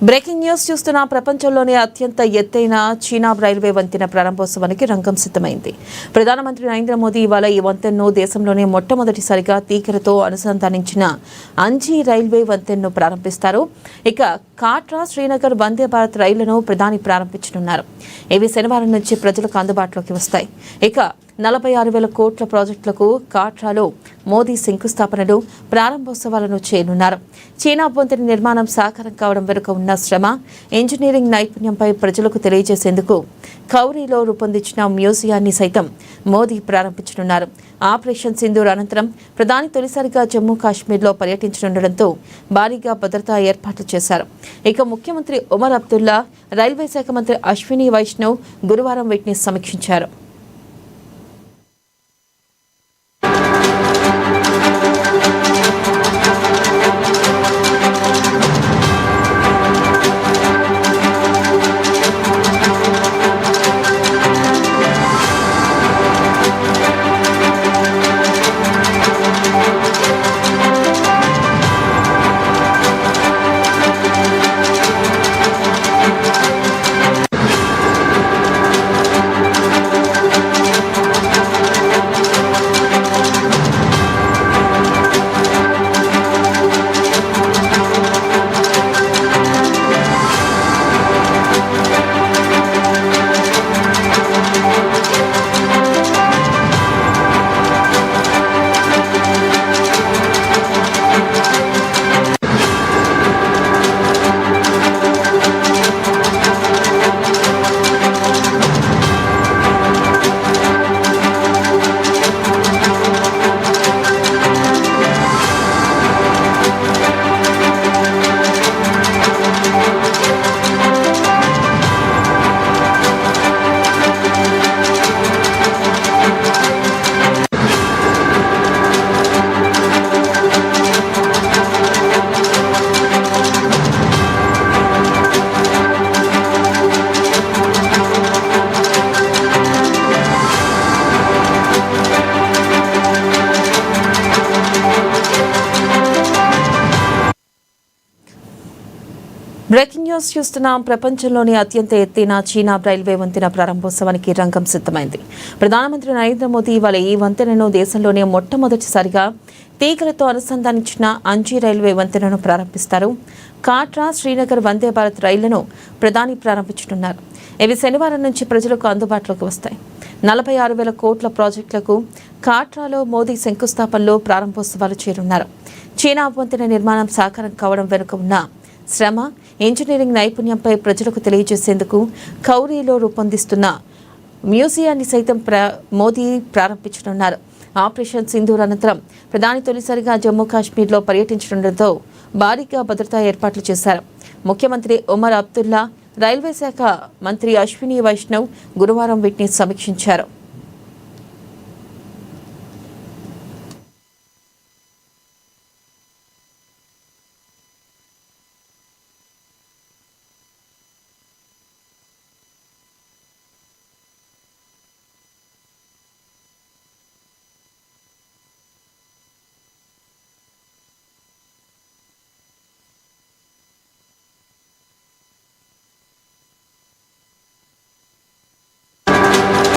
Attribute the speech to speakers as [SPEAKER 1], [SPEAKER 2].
[SPEAKER 1] Breaking news చూస్తున్న ప్రపంచంలోనే అత్యంత ఎత్తైన చీనాబ్ రైల్వే వంతెన ప్రారంభోత్సవానికి రంగం సిద్ధమైంది. ప్రధానమంత్రి నరేంద్ర మోదీ ఇవాళ ఈ వంతెనను దేశంలోనే మొట్టమొదటిసారిగా తీగలతో అనుసంధానించిన అంజీ రైల్వే వంతెనను ప్రారంభిస్తారు. ఇక కాట్రా శ్రీనగర్ వందే భారత్ రైళ్లను ప్రధాని ప్రారంభించనున్నారు. ఇవి శనివారం నుంచి ప్రజలకు అందుబాటులోకి వస్తాయి. ఇక 46,000 కోట్ల ప్రాజెక్టులకు కాట్రాలో మోదీ శంకుస్థాపనలు ప్రారంభోత్సవాలను చేయనున్నారు. చీనా వంతెన నిర్మాణం సాకారం కావడం వెనుక ఉన్న శ్రమ, ఇంజనీరింగ్ నైపుణ్యంపై ప్రజలకు తెలియజేసేందుకు కౌరీలో రూపొందించిన మ్యూజియాన్ని సైతం మోదీ ప్రారంభించనున్నారు. ఆపరేషన్ సింధూర్ అనంతరం ప్రధాని తొలిసారిగా జమ్మూ కాశ్మీర్లో పర్యటించనుండటంతో భారీగా భద్రతా ఏర్పాట్లు చేశారు. ఇక ముఖ్యమంత్రి ఉమర్ అబ్దుల్లా, రైల్వే శాఖ మంత్రి అశ్విని వైష్ణవ్ గురువారం వీటిని సమీక్షించారు. బ్రేకింగ్ న్యూస్ చూస్తున్నాం. ప్రపంచంలోని అత్యంత ఎత్తైన చీనాబ్ రైల్వే వంతెన ప్రారంభోత్సవానికి రంగం సిద్ధమైంది. ప్రధానమంత్రి నరేంద్ర మోదీ ఇవాళ ఈ వంతెనను దేశంలోనే మొట్టమొదటిసారిగా తీగలతో అనుసంధానించిన అంజీ రైల్వే వంతెనను ప్రారంభిస్తారు. కాట్రా శ్రీనగర్ వందే భారత్ రైళ్లను ప్రధాని ప్రారంభించనున్నారు. ఇవి శనివారం నుంచి ప్రజలకు అందుబాటులోకి వస్తాయి. 46,000 కోట్ల ప్రాజెక్టులకు కాట్రాలో మోదీ శంకుస్థాపనలో ప్రారంభోత్సవాలు చేరున్నారు. చీనాబ్ వంతెన నిర్మాణం సాకారం కావడం వెనుక ఉన్న శ్రమ, ఇంజనీరింగ్ నైపుణ్యంపై ప్రజలకు తెలియజేసేందుకు కౌరీలో రూపొందిస్తున్న మ్యూజియాన్ని సైతం మోదీ ప్రారంభించనున్నారు. ఆపరేషన్ సింధూర్ అనంతరం ప్రధాని తొలిసారిగా జమ్మూ కాశ్మీర్లో పర్యటించడంతో భారీగా భద్రతా ఏర్పాట్లు చేశారు. ముఖ్యమంత్రి ఉమర్ అబ్దుల్లా, రైల్వే శాఖ మంత్రి అశ్విని వైష్ణవ్ గురువారం వీటిని సమీక్షించారు.